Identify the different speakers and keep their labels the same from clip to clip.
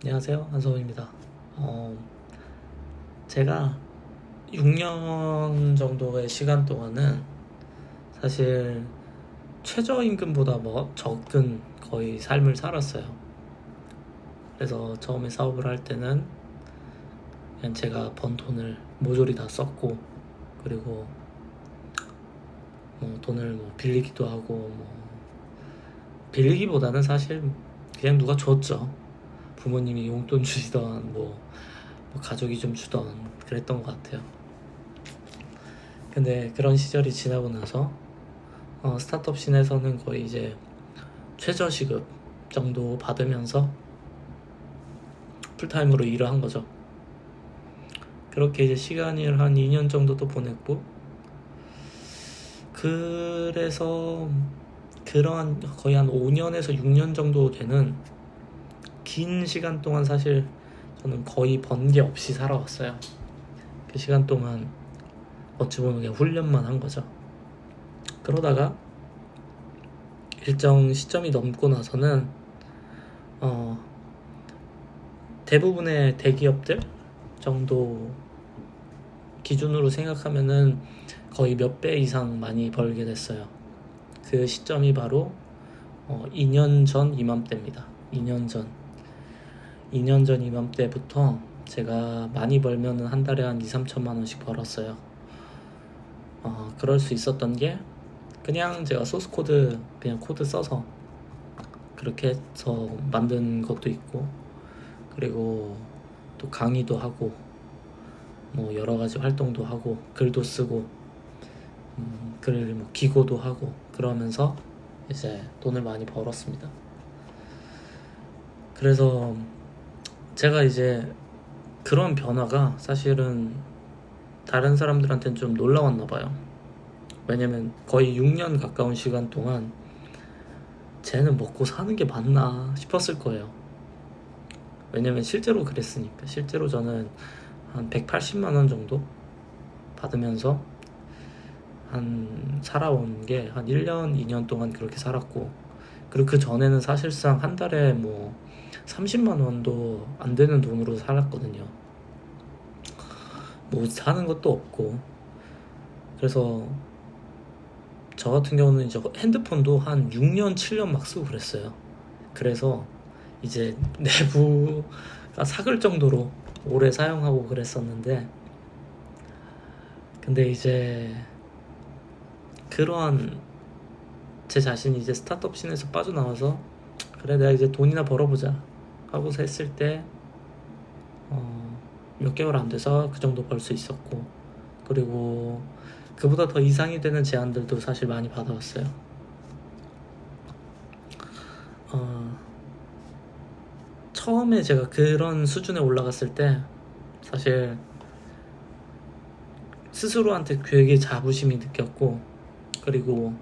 Speaker 1: 안녕하세요, 한서훈입니다. 제가 6년 정도의 시간 동안은 사실 최저임금보다 적은 거의 삶을 살았어요. 그래서 처음에 사업을 할 때는 그냥 제가 번 돈을 모조리 다 썼고, 그리고 돈을 빌리기도 하고, 빌리기보다는 사실 그냥 누가 줬죠. 부모님이 용돈 주시던 가족이 좀 주던 그랬던 것 같아요. 근데 그런 시절이 지나고 나서 스타트업 씬에서는 거의 이제 최저시급 정도 받으면서 풀타임으로 일을 한 거죠. 그렇게 이제 시간을 한 2년 정도 또 보냈고, 그래서 그러한 거의 한 5년에서 6년 정도 되는 긴 시간 동안 사실 저는 거의 번 게 없이 살아왔어요. 그 시간 동안 어찌 보면 그냥 훈련만 한 거죠. 그러다가 일정 시점이 넘고 나서는 대부분의 대기업들 정도 기준으로 생각하면은 거의 몇 배 이상 많이 벌게 됐어요. 그 시점이 바로 2년 전 이맘때입니다. 2년 전 이맘때부터 제가 많이 벌면은 한 달에 한 2, 3천만 원씩 벌었어요. 그럴 수 있었던 게 그냥 제가 소스 코드 그냥 코드 써서 그렇게 해서 만든 것도 있고, 그리고 또 강의도 하고 여러 가지 활동도 하고 글도 쓰고 글 기고도 하고 그러면서 이제 돈을 많이 벌었습니다. 그래서 제가 이제 그런 변화가 사실은 다른 사람들한테는 좀 놀라웠나 봐요. 왜냐면 거의 6년 가까운 시간 동안 쟤는 먹고 사는 게 맞나 싶었을 거예요. 왜냐면 실제로 그랬으니까. 실제로 저는 한 180만 원 정도 받으면서 살아온 게 한 1년, 2년 동안 그렇게 살았고, 그리고 그 전에는 사실상 한 달에 30만 원도 안 되는 돈으로 살았거든요. 사는 것도 없고. 그래서 저 같은 경우는 이제 핸드폰도 한 6년, 7년 막 쓰고 그랬어요. 그래서 이제 내부가 삭을 정도로 오래 사용하고 그랬었는데, 근데 이제 그러한 제 자신이 이제 스타트업 씬에서 빠져나와서 그래 내가 이제 돈이나 벌어보자 하고서 했을 때 몇 개월 안 돼서 그 정도 벌 수 있었고, 그리고 그보다 더 이상이 되는 제안들도 사실 많이 받아왔어요. 처음에 제가 그런 수준에 올라갔을 때 사실 스스로한테 되게 자부심이 느꼈고, 그리고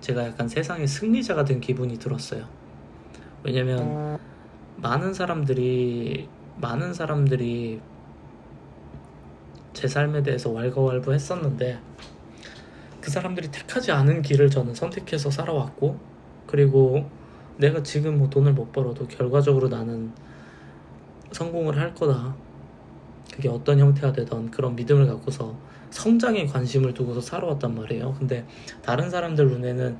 Speaker 1: 제가 약간 세상의 승리자가 된 기분이 들었어요. 왜냐면 많은 사람들이 제 삶에 대해서 왈가왈부 했었는데 그 사람들이 택하지 않은 길을 저는 선택해서 살아왔고, 그리고 내가 지금 돈을 못 벌어도 결과적으로 나는 성공을 할 거다, 그게 어떤 형태가 되던 그런 믿음을 갖고서 성장에 관심을 두고서 살아왔단 말이에요. 근데 다른 사람들 눈에는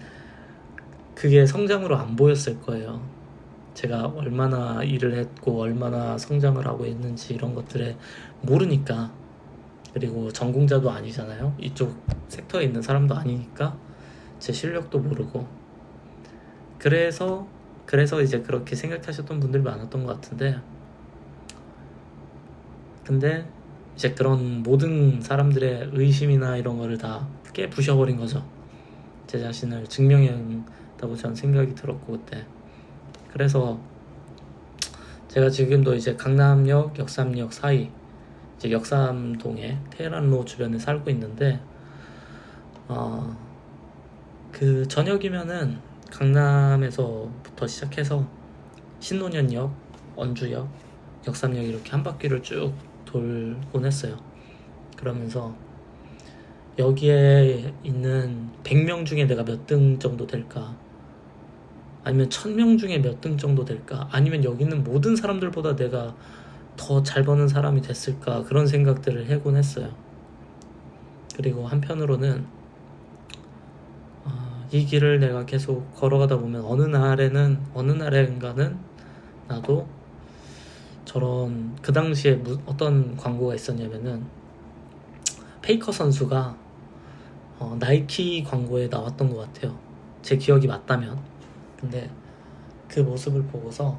Speaker 1: 그게 성장으로 안 보였을 거예요. 제가 얼마나 일을 했고 얼마나 성장을 하고 있는지 이런 것들에 모르니까. 그리고 전공자도 아니잖아요. 이쪽 섹터에 있는 사람도 아니니까 제 실력도 모르고. 그래서 이제 그렇게 생각하셨던 분들이 많았던 것 같은데, 근데 이제 그런 모든 사람들의 의심이나 이런 거를 다 깨부셔버린 거죠. 제 자신을 증명했다고 저는 생각이 들었고, 그때. 그래서 제가 지금도 이제 강남역, 역삼역 사이, 이제 역삼동에 테헤란로 주변에 살고 있는데, 그 저녁이면은 강남에서부터 시작해서 신논현역, 언주역, 역삼역 이렇게 한 바퀴를 쭉 돌곤 했어요. 그러면서 여기에 있는 100명 중에 내가 몇 등 정도 될까, 아니면 1000명 중에 몇 등 정도 될까? 아니면 여기 있는 모든 사람들보다 내가 더 잘 버는 사람이 됐을까? 그런 생각들을 해곤 했어요. 그리고 한편으로는 이 길을 내가 계속 걸어가다 보면 어느 날인가는 나도 저런, 그 당시에 어떤 광고가 있었냐면은 페이커 선수가 나이키 광고에 나왔던 것 같아요. 제 기억이 맞다면. 근데 그 모습을 보고서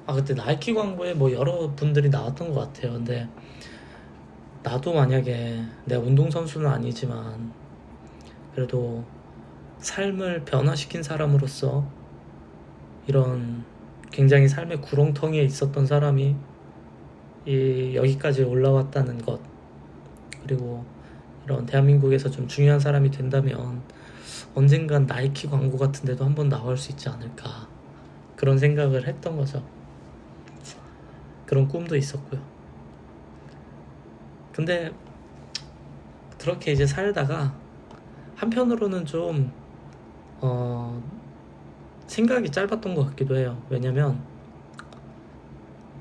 Speaker 1: 그때 나이키 광고에 뭐 여러 분들이 나왔던 것 같아요. 근데 나도 만약에 내가 운동선수는 아니지만 그래도 삶을 변화시킨 사람으로서 이런 굉장히 삶의 구렁텅이에 있었던 사람이 여기까지 올라왔다는 것, 그리고 이런 대한민국에서 좀 중요한 사람이 된다면 언젠간 나이키 광고 같은 데도 한번 나올 수 있지 않을까, 그런 생각을 했던 거죠. 그런 꿈도 있었고요. 근데 그렇게 이제 살다가 한편으로는 좀 생각이 짧았던 것 같기도 해요. 왜냐면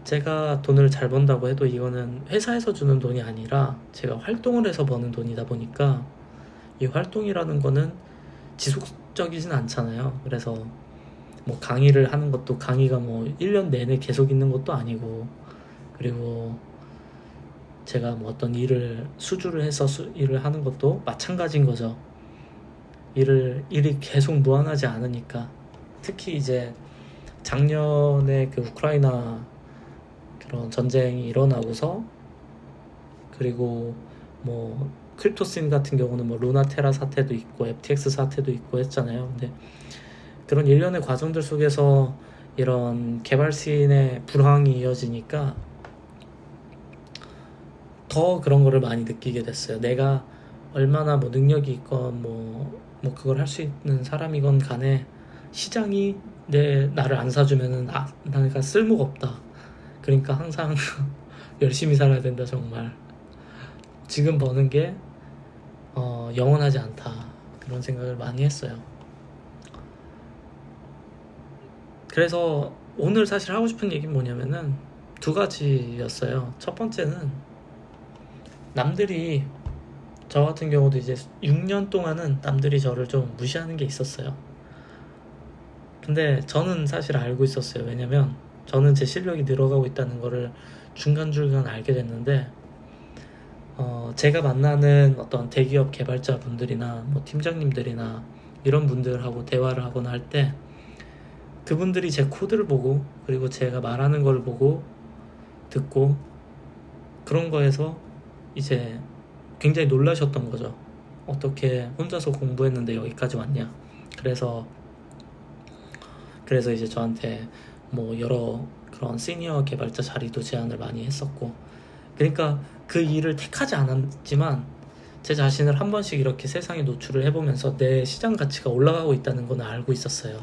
Speaker 1: 제가 돈을 잘 번다고 해도 이거는 회사에서 주는 돈이 아니라 제가 활동을 해서 버는 돈이다 보니까 이 활동이라는 거는 지속적이진 않잖아요. 그래서 뭐 강의를 하는 것도 강의가 뭐 1년 내내 계속 있는 것도 아니고, 그리고 제가 뭐 어떤 일을 수주를 해서 일을 하는 것도 마찬가지인 거죠. 일이 계속 무한하지 않으니까. 특히 이제 작년에 그 우크라이나 그런 전쟁이 일어나고서, 그리고 뭐 크립토씬 같은 경우는 뭐 루나테라 사태도 있고 FTX 사태도 있고 했잖아요. 근데 그런 일련의 과정들 속에서 이런 개발씬의 불황이 이어지니까 더 그런 거를 많이 느끼게 됐어요. 내가 얼마나 뭐 능력이 있건 뭐 그걸 할 수 있는 사람이건 간에 시장이 나를 안 사주면은 내가 쓸모가 없다. 그러니까 항상 열심히 살아야 된다. 정말 지금 버는 게 영원하지 않다, 그런 생각을 많이 했어요. 그래서 오늘 사실 하고 싶은 얘기는 뭐냐면은 두 가지였어요. 첫 번째는 남들이, 저 같은 경우도 이제 6년 동안은 남들이 저를 좀 무시하는 게 있었어요. 근데 저는 사실 알고 있었어요. 왜냐면 저는 제 실력이 늘어가고 있다는 거를 중간중간 알게 됐는데, 제가 만나는 어떤 대기업 개발자 분들이나 뭐 팀장님들이나 이런 분들하고 대화를 하거나 할 때 그분들이 제 코드를 보고, 그리고 제가 말하는 걸 보고 듣고, 그런 거에서 이제 굉장히 놀라셨던 거죠. 어떻게 혼자서 공부했는데 여기까지 왔냐. 그래서 이제 저한테 뭐 여러 그런 시니어 개발자 자리도 제안을 많이 했었고, 그러니까 그 일을 택하지 않았지만 제 자신을 한 번씩 이렇게 세상에 노출을 해보면서 내 시장 가치가 올라가고 있다는 건 알고 있었어요.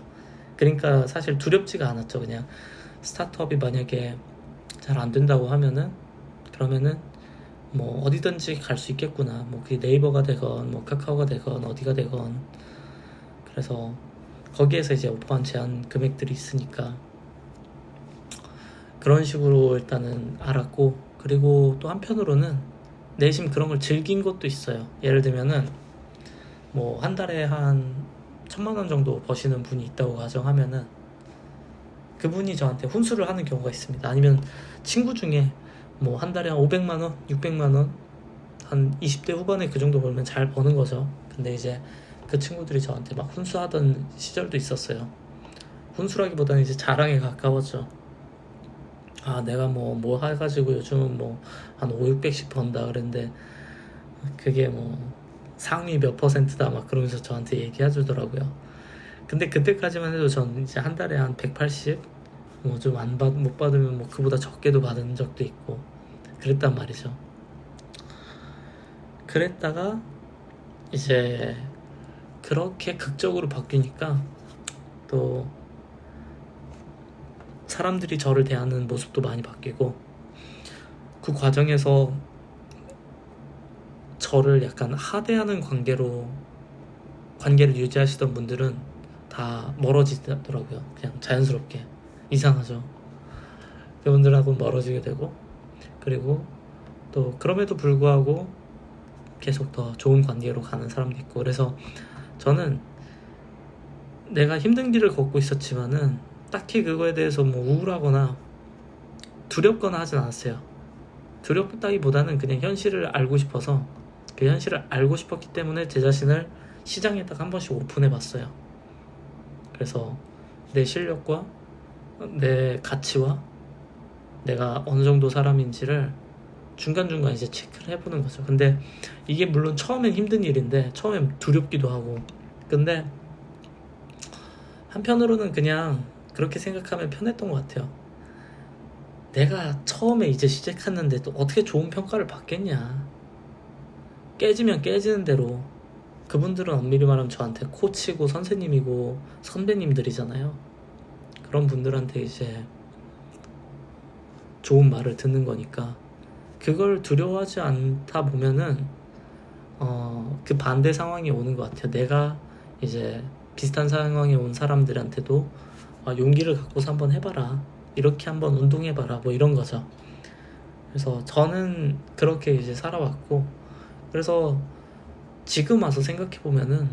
Speaker 1: 그러니까 사실 두렵지가 않았죠. 그냥 스타트업이 만약에 잘 안 된다고 그러면은 뭐 어디든지 갈 수 있겠구나. 뭐 그게 네이버가 되건 뭐 카카오가 되건 어디가 되건. 그래서 거기에서 이제 오퍼한 제한 금액들이 있으니까 그런 식으로 일단은 알았고, 그리고 또 한편으로는 내심 그런 걸 즐긴 것도 있어요. 예를 들면은 뭐 한 달에 한 1000만 원 정도 버시는 분이 있다고 가정하면은 그분이 저한테 훈수를 하는 경우가 있습니다. 아니면 친구 중에 뭐 한 달에 한 500만 원, 600만 원, 한 20대 후반에 그 정도 벌면 잘 버는 거죠. 근데 이제 그 친구들이 저한테 막 훈수하던 시절도 있었어요. 훈수라기보다는 이제 자랑에 가까웠죠. 내가 뭐 해가지고 요즘은 뭐 한 5, 600씩 번다 그랬는데 그게 뭐 상위 몇 %다 막 그러면서 저한테 얘기해 주더라고요. 근데 그때까지만 해도 전 이제 한 달에 한 180, 뭐 좀 못 받으면 뭐 그보다 적게도 받은 적도 있고 그랬단 말이죠. 그랬다가 이제 그렇게 극적으로 바뀌니까 또 사람들이 저를 대하는 모습도 많이 바뀌고, 그 과정에서 저를 약간 하대하는 관계를 유지하시던 분들은 다 멀어지더라고요. 그냥 자연스럽게. 이상하죠. 그분들하고 멀어지게 되고, 그리고 또 그럼에도 불구하고 계속 더 좋은 관계로 가는 사람도 있고. 그래서 저는 내가 힘든 길을 걷고 있었지만은 딱히 그거에 대해서 뭐 우울하거나 두렵거나 하진 않았어요. 두렵다기보다는 그냥 현실을 알고 싶어서, 그 현실을 알고 싶었기 때문에 제 자신을 시장에다가 한 번씩 오픈해 봤어요. 그래서 내 실력과 내 가치와 내가 어느 정도 사람인지를 중간중간 이제 체크를 해보는 거죠. 근데 이게 물론 처음엔 힘든 일인데, 처음엔 두렵기도 하고, 근데 한편으로는 그냥 그렇게 생각하면 편했던 것 같아요. 내가 처음에 이제 시작했는데 또 어떻게 좋은 평가를 받겠냐. 깨지면 깨지는 대로. 그분들은 엄밀히 말하면 저한테 코치고 선생님이고 선배님들이잖아요. 그런 분들한테 이제 좋은 말을 듣는 거니까 그걸 두려워하지 않다 보면은 그 반대 상황이 오는 것 같아요. 내가 이제 비슷한 상황에 온 사람들한테도 용기를 갖고서 한번 해봐라, 이렇게 한번 운동해봐라, 뭐 이런 거죠. 그래서 저는 그렇게 이제 살아왔고, 그래서 지금 와서 생각해보면은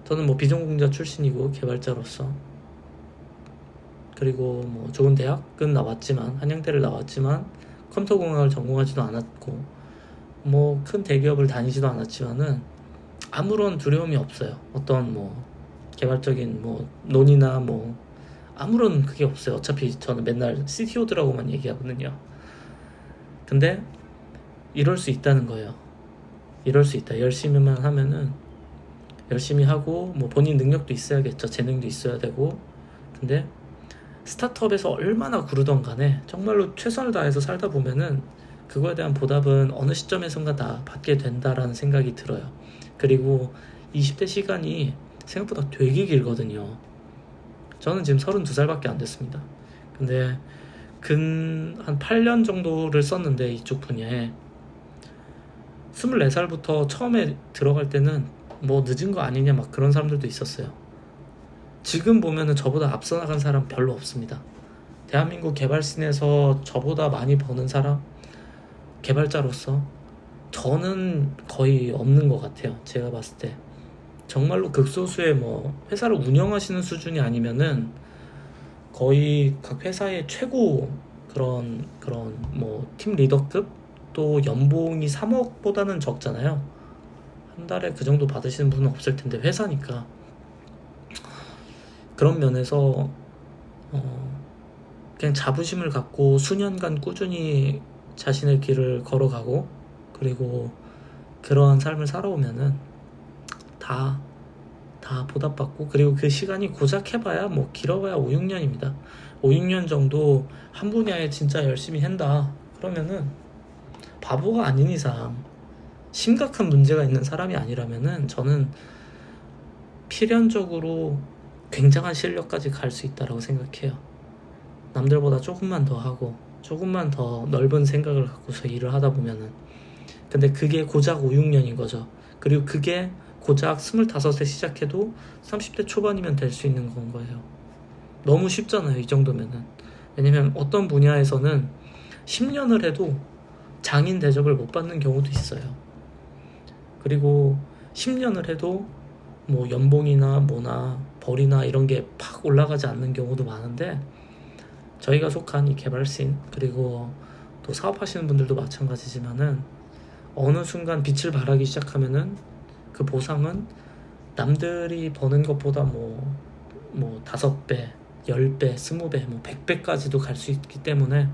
Speaker 1: 저는 뭐 비전공자 출신이고 개발자로서, 그리고 뭐 좋은 대학은 나왔지만, 한양대를 나왔지만 컴퓨터공학을 전공하지도 않았고, 뭐 큰 대기업을 다니지도 않았지만은 아무런 두려움이 없어요. 어떤 뭐 개발적인 뭐 논의나 뭐 아무런 그게 없어요. 어차피 저는 맨날 CTO들하고만 얘기하거든요. 근데 이럴 수 있다는 거예요. 이럴 수 있다. 열심히만 하면은, 열심히 하고 뭐 본인 능력도 있어야겠죠. 재능도 있어야 되고. 근데 스타트업에서 얼마나 구르던 간에 정말로 최선을 다해서 살다 보면은 그거에 대한 보답은 어느 시점에선가 다 받게 된다라는 생각이 들어요. 그리고 20대 시간이 생각보다 되게 길거든요. 저는 지금 32살밖에 안 됐습니다. 근데 한 8년 정도를 썼는데, 이쪽 분야에 24살부터 처음에 들어갈 때는 뭐 늦은 거 아니냐 막 그런 사람들도 있었어요. 지금 보면은 저보다 앞서 나간 사람 별로 없습니다. 대한민국 개발씬에서 저보다 많이 버는 사람, 개발자로서 저는 거의 없는 것 같아요. 제가 봤을 때 정말로 극소수의 뭐 회사를 운영하시는 수준이 아니면은 거의 각 회사의 최고 그런 뭐 팀 리더급, 또 연봉이 3억보다는 적잖아요. 한 달에 그 정도 받으시는 분은 없을 텐데, 회사니까. 그런 면에서 그냥 자부심을 갖고 수년간 꾸준히 자신의 길을 걸어가고, 그리고 그러한 삶을 살아오면은 다 보답받고, 그리고 그 시간이 고작 해봐야 뭐 길어봐야 5, 6년입니다. 5, 6년 정도 한 분야에 진짜 열심히 한다 그러면은, 바보가 아닌 이상, 심각한 문제가 있는 사람이 아니라면은 저는 필연적으로 굉장한 실력까지 갈 수 있다라고 생각해요. 남들보다 조금만 더 하고 조금만 더 넓은 생각을 갖고서 일을 하다 보면은. 근데 그게 고작 5, 6년인 거죠. 그리고 그게 고작 25세 시작해도 30대 초반이면 될 수 있는 건 거예요. 너무 쉽잖아요, 이 정도면은. 왜냐면 어떤 분야에서는 10년을 해도 장인 대접을 못 받는 경우도 있어요. 그리고 10년을 해도 뭐 연봉이나 뭐나 벌이나 이런 게 팍 올라가지 않는 경우도 많은데, 저희가 속한 이 개발씬, 그리고 또 사업하시는 분들도 마찬가지지만은 어느 순간 빛을 발하기 시작하면은 그 보상은 남들이 버는 것보다 뭐 5배, 10배, 20배, 뭐 100배까지도 갈 수 있기 때문에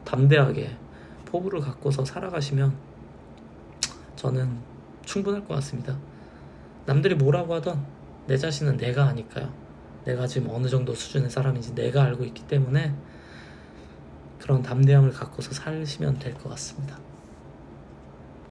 Speaker 1: 담대하게 포부를 갖고서 살아가시면 저는 충분할 것 같습니다. 남들이 뭐라고 하던 내 자신은 내가 아니까요. 내가 지금 어느 정도 수준의 사람인지 내가 알고 있기 때문에 그런 담대함을 갖고서 사시면 될 것 같습니다.